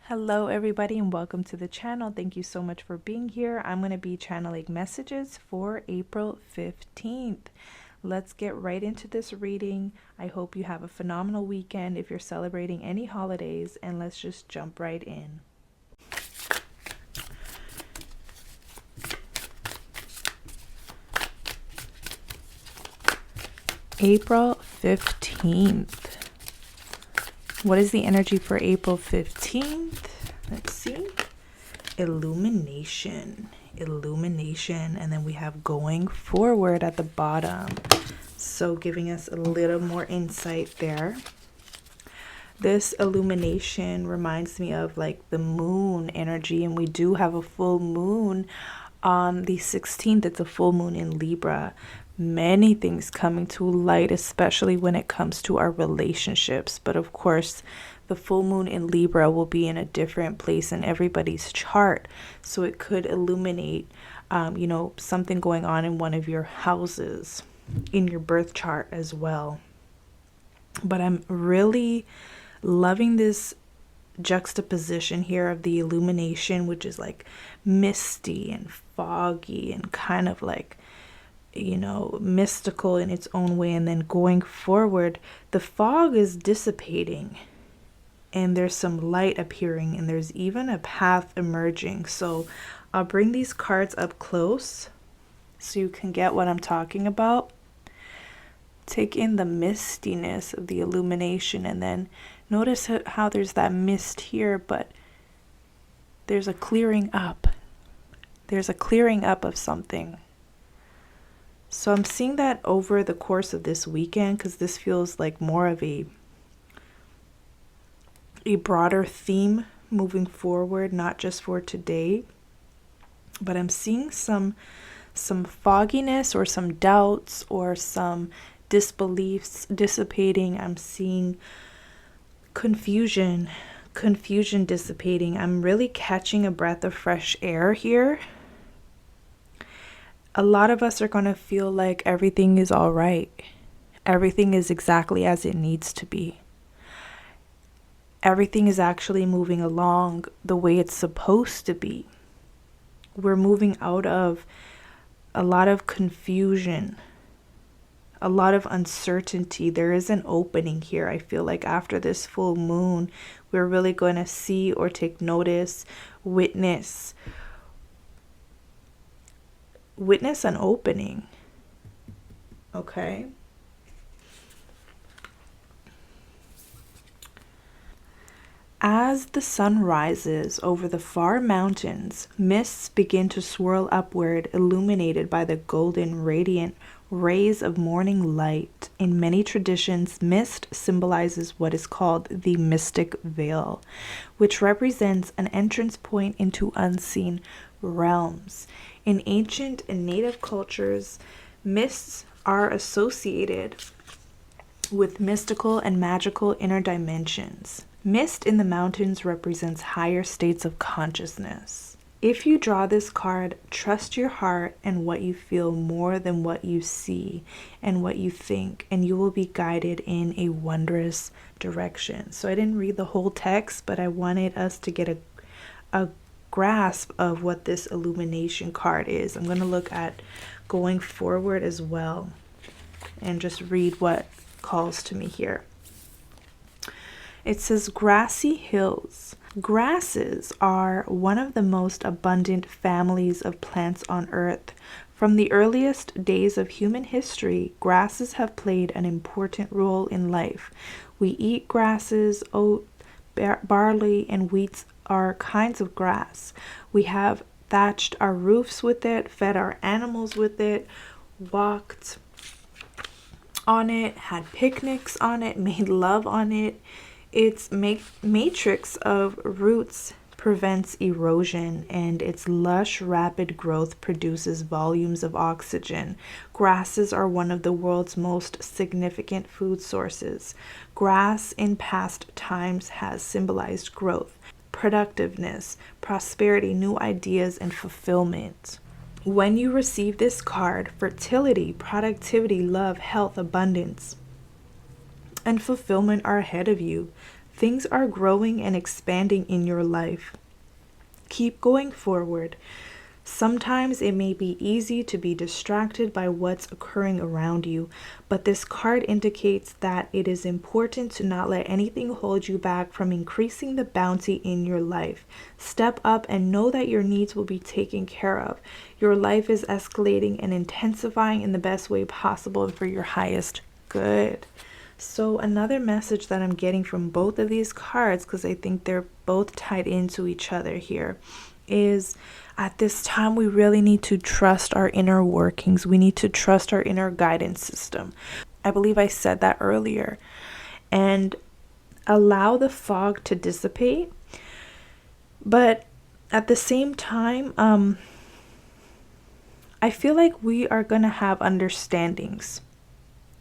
Hello everybody and welcome to the channel. Thank you so much for being here. I'm going to be channeling messages for April 15th. Let's get right into this reading. I hope you have a phenomenal weekend if you're celebrating any holidays, and let's just jump right in. April 15th. What is the energy for April 15th? Let's see. Illumination. And then we have going forward at the bottom. So giving us a little more insight there. This illumination reminds me of like the moon energy, and we do have a full moon on the 16th. It's a full moon in Libra. Many things coming to light, especially when it comes to our relationships. But of course, the full moon in Libra will be in a different place in everybody's chart. So it could illuminate, something going on in one of your houses in your birth chart as well. But I'm really loving this juxtaposition here of the illumination, which is like misty and foggy and kind of like, mystical in its own way. And then going forward, the fog is dissipating and there's some light appearing, and there's even a path emerging. So I'll bring these cards up close so you can get what I'm talking about. Take in the mistiness of the illumination, and then notice how there's that mist here, but there's a clearing up. There's a clearing up of something. So I'm seeing that over the course of this weekend, because this feels like more of a broader theme moving forward, not just for today. But I'm seeing some fogginess or some doubts or some disbeliefs dissipating. I'm seeing confusion dissipating. I'm really catching a breath of fresh air here. A lot of us are going to feel like everything is all right. Everything is exactly as it needs to be. Everything is actually moving along the way it's supposed to be. We're moving out of a lot of confusion, a lot of uncertainty. There is an opening here. I feel like after this full moon, we're really going to see or take notice, witness an opening. Okay. As the sun rises over the far mountains, mists begin to swirl upward, illuminated by the golden, radiant rays of morning light. In many traditions, mist symbolizes what is called the mystic veil, which represents an entrance point into unseen realms. In ancient and native cultures, mists are associated with mystical and magical inner dimensions. Mist in the mountains represents higher states of consciousness. If you draw this card, trust your heart and what you feel more than what you see and what you think, and you will be guided in a wondrous direction. So I didn't read the whole text, but I wanted us to get a grasp of what this illumination card is. I'm going to look at going forward as well and just read what calls to me here. It says grassy hills. Grasses are one of the most abundant families of plants on earth. From the earliest days of human history, grasses have played an important role in life. We eat grasses, oat, barley, and wheat are kinds of grass. We have thatched our roofs with it, fed our animals with it, walked on it, had picnics on it, made love on it. Its matrix of roots prevents erosion, and its lush, rapid growth produces volumes of oxygen. Grasses are one of the world's most significant food sources. Grass in past times has symbolized growth, productiveness, prosperity, new ideas, and fulfillment. When you receive this card, fertility, productivity, love, health, abundance, and fulfillment are ahead of you. Things are growing and expanding in your life. Keep going forward. Sometimes it may be easy to be distracted by what's occurring around you, but this card indicates that it is important to not let anything hold you back from increasing the bounty in your life. Step up and know that your needs will be taken care of. Your life is escalating and intensifying in the best way possible and for your highest good. So another message that I'm getting from both of these cards, because I think they're both tied into each other here, is at this time we really need to trust our inner workings. We need to trust our inner guidance system. I believe I said that earlier. And allow the fog to dissipate. But at the same time, I feel like we are going to have understandings,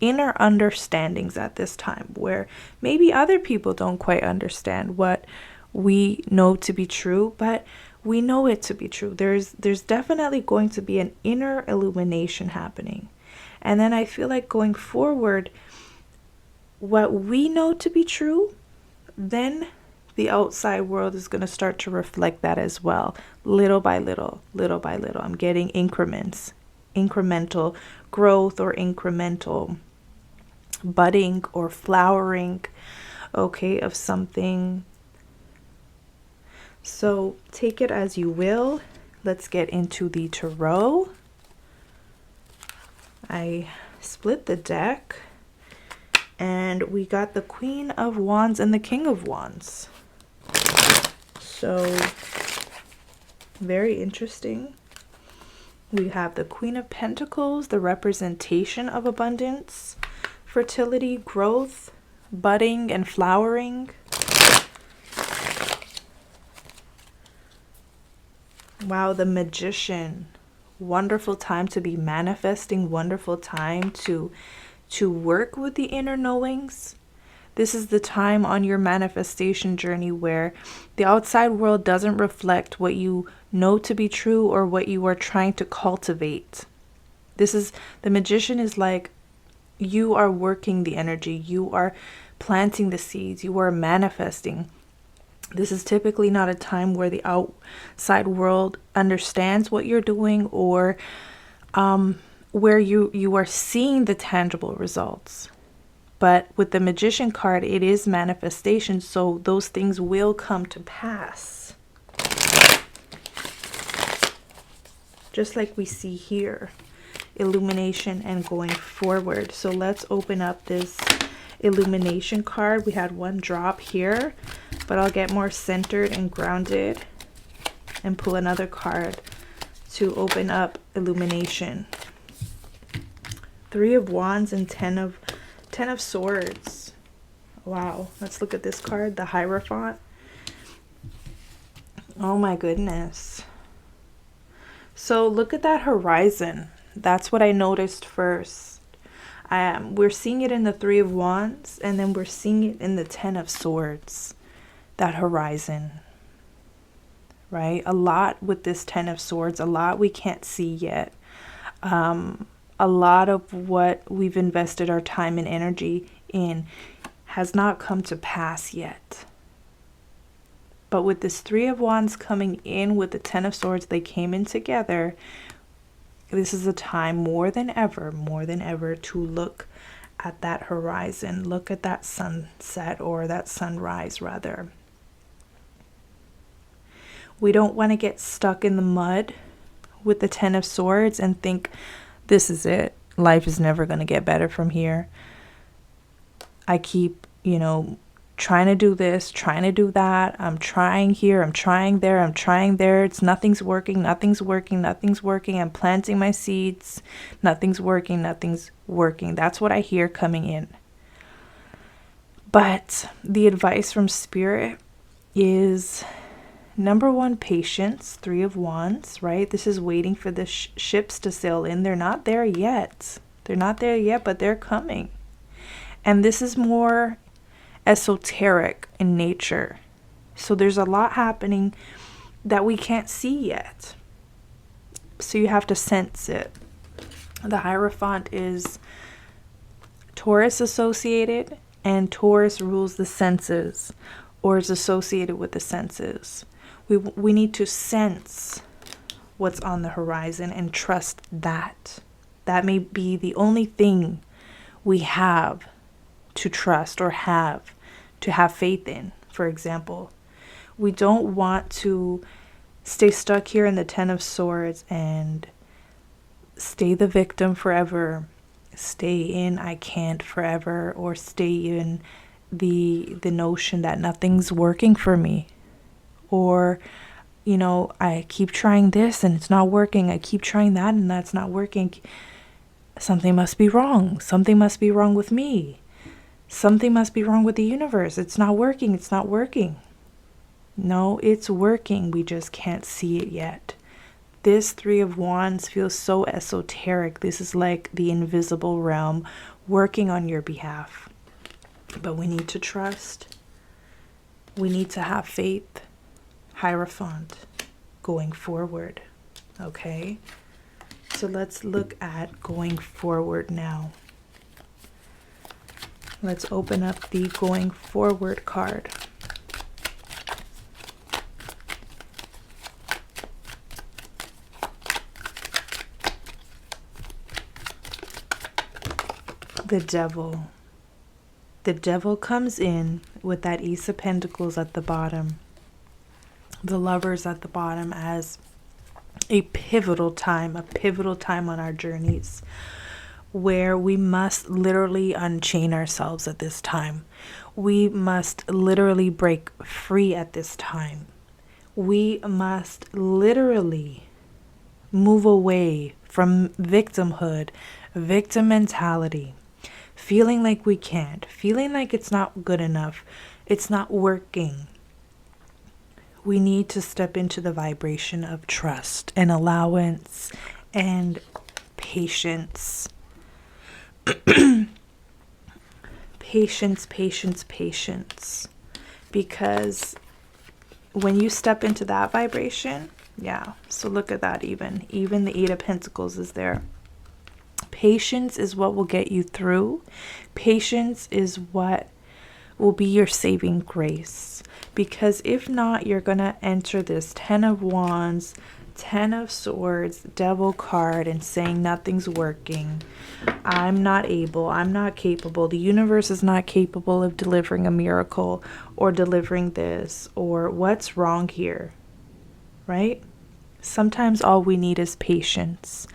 inner understandings at this time, where maybe other people don't quite understand what we know to be true, but we know it to be true. There's definitely going to be an inner illumination happening. And then I feel like going forward, what we know to be true, then the outside world is going to start to reflect that as well. Little by little, little by little. I'm getting increments, incremental growth or incremental budding or flowering, okay, of something. So take it as you will. Let's get into the tarot. I split the deck and we got the Queen of Wands and the King of Wands. So very interesting. We have the Queen of Pentacles, the representation of abundance, fertility, growth, budding and flowering. Wow, the Magician. Wonderful time to be manifesting, wonderful time to work with the inner knowings. This is the time on your manifestation journey where the outside world doesn't reflect what you know to be true or what you are trying to cultivate. The Magician is like, you are working the energy, you are planting the seeds, you are manifesting. This is typically not a time where the outside world understands what you're doing or where you are seeing the tangible results. But with the Magician card, it is manifestation, so those things will come to pass. Just like we see here, illumination and going forward. So let's open up this illumination card. We had one drop here, but I'll get more centered and grounded and pull another card to open up illumination. Three of Wands and Ten of Swords. Wow, let's look at this card, the Hierophant. Oh my goodness. So look at that horizon. That's what I noticed first. We're seeing it in the Three of Wands, and then we're seeing it in the Ten of Swords. That horizon, right? A lot with this Ten of Swords, a lot we can't see yet. A lot of what we've invested our time and energy in has not come to pass yet. But with this Three of Wands coming in with the Ten of Swords, they came in together. This is a time more than ever to look at that horizon, look at that sunset or that sunrise rather. We don't want to get stuck in the mud with the Ten of Swords and think, this is it. Life is never going to get better from here. I keep, trying to do this, trying to do that. I'm trying here, I'm trying there, I'm trying there. Nothing's working. I'm planting my seeds. Nothing's working. That's what I hear coming in. But the advice from Spirit is, number one, patience. Three of Wands, right? This is waiting for the ships to sail in. They're not there yet. But they're coming. And this is more esoteric in nature. So there's a lot happening that we can't see yet. So you have to sense it. The Hierophant is Taurus associated, And Taurus rules the senses, or is associated with the senses. We need to sense what's on the horizon and trust that. That may be the only thing we have to trust or have to have faith in, for example. We don't want to stay stuck here in the Ten of Swords and stay the victim forever, stay in I can't forever, or stay in the notion that nothing's working for me, or I keep trying this and it's not working, I keep trying that and that's not working. Something must be wrong. Something must be wrong with me. Something must be wrong with the universe. It's not working. It's not working. No, it's working. We just can't see it yet. This Three of Wands feels so esoteric. This is like the invisible realm working on your behalf. But we need to trust. We need to have faith. Hierophant, going forward. Okay? So let's look at going forward now. Let's open up the going forward card. The Devil. The Devil comes in with that Ace of Pentacles at the bottom. The Lovers at the bottom as a pivotal time on our journeys, where we must literally unchain ourselves at this time. We must literally break free at this time. We must literally move away from victimhood, victim mentality, feeling like we can't, feeling like it's not good enough, it's not working. We need to step into the vibration of trust and allowance and patience. Patience. Because when you step into that vibration, so look at that, even the Eight of Pentacles is there. Patience is what will get you through. Patience is what will be your saving grace. Because if not, you're going to enter this Ten of Wands, Ten of Swords, Devil card, and saying nothing's working. I'm not able. I'm not capable. The universe is not capable of delivering a miracle or delivering this, or what's wrong here, right? Sometimes all we need is patience.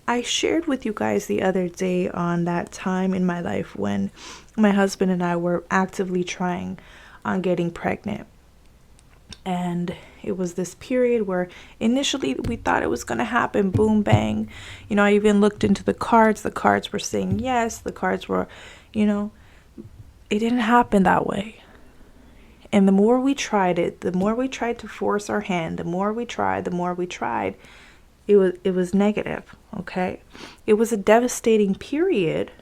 I shared with you guys the other day on that time in my life when my husband and I were actively trying on getting pregnant. And it was this period where initially we thought it was going to happen, boom, bang. I even looked into the cards. The cards were saying yes. The cards were, it didn't happen that way. And the more we tried it, the more we tried to force our hand, the more we tried, it was negative, okay? It was a devastating period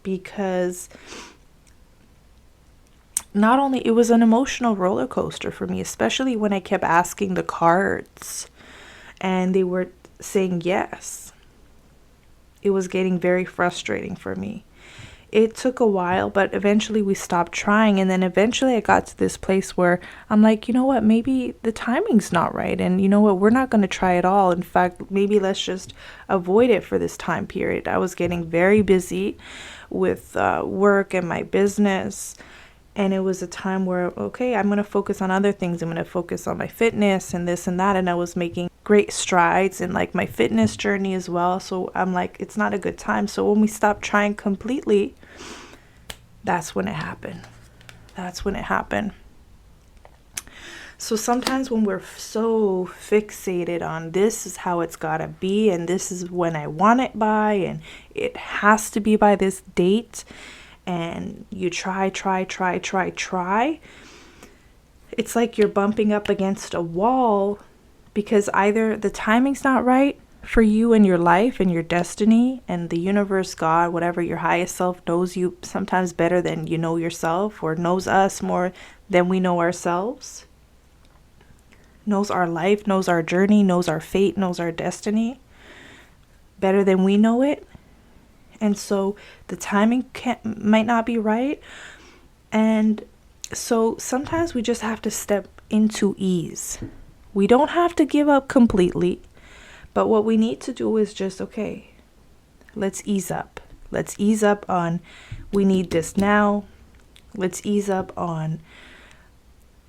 because not only it was an emotional roller coaster for me, especially when I kept asking the cards and they were saying yes. It was getting very frustrating for me. It took a while, but eventually we stopped trying. And then eventually I got to this place where I'm like, you know what, maybe the timing's not right. And you know what, we're not going to try at all. In fact, maybe let's just avoid it for this time period. I was getting very busy with work and my business. And it was a time where, okay, I'm going to focus on other things. I'm going to focus on my fitness and this and that. And I was making great strides in like my fitness journey as well. So I'm like, it's not a good time. So when we stopped trying completely, that's when it happened. So sometimes when we're so fixated on this is how it's got to be, and this is when I want it by, and it has to be by this date, and you try. It's like you're bumping up against a wall because either the timing's not right for you and your life and your destiny, and the universe, God, whatever, your highest self knows you sometimes better than you know yourself, or knows us more than we know ourselves, knows our life, knows our journey, knows our fate, knows our destiny better than we know it. And so the timing might not be right. And so sometimes we just have to step into ease. We don't have to give up completely, but what we need to do is just, okay, let's ease up. Let's ease up on, we need this now. Let's ease up on,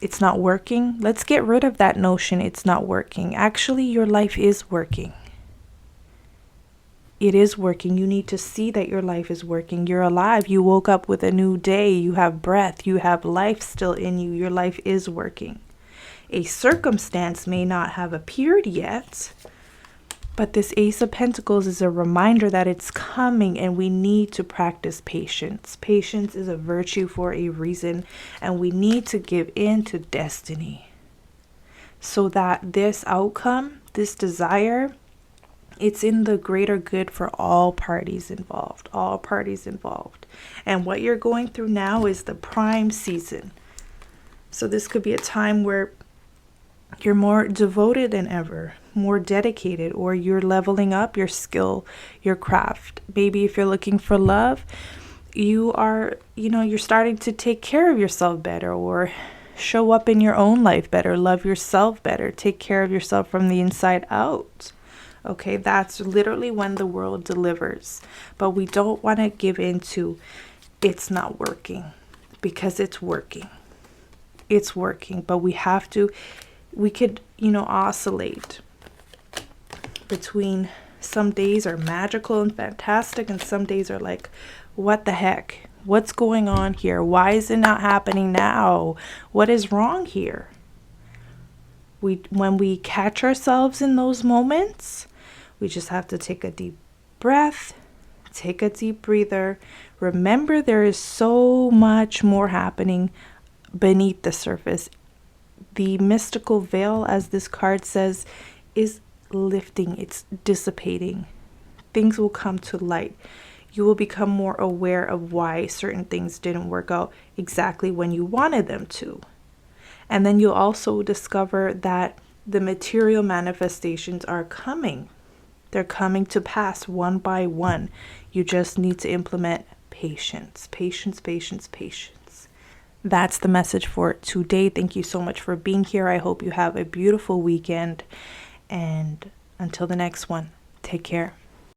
it's not working. Let's get rid of that notion it's not working. Actually, your life is working. It is working. You need to see that your life is working. You're alive. You woke up with a new day. You have breath. You have life still in you. Your life is working. A circumstance may not have appeared yet, but this Ace of Pentacles is a reminder that it's coming, and we need to practice patience. Patience is a virtue for a reason, and we need to give in to destiny so that this outcome, this desire, it's in the greater good for all parties involved, And what you're going through now is the prime season. So this could be a time where you're more devoted than ever, more dedicated, or you're leveling up your skill, your craft. Maybe if you're looking for love, you are, you're starting to take care of yourself better, or show up in your own life better, love yourself better, take care of yourself from the inside out. Okay, that's literally when the world delivers. But we don't want to give in to it's not working, because it's working. It's working, but we could, oscillate between some days are magical and fantastic, and some days are like, what the heck? What's going on here? Why is it not happening now? What is wrong here? When we catch ourselves in those moments, we just have to take a deep breath, take a deep breather. Remember, there is so much more happening beneath the surface. The mystical veil, as this card says, is lifting. It's dissipating. Things will come to light. You will become more aware of why certain things didn't work out exactly when you wanted them to. And then you'll also discover that the material manifestations are coming. They're coming to pass one by one. You just need to implement patience, patience, patience, patience. That's the message for today. Thank you so much for being here. I hope you have a beautiful weekend. And until the next one, take care.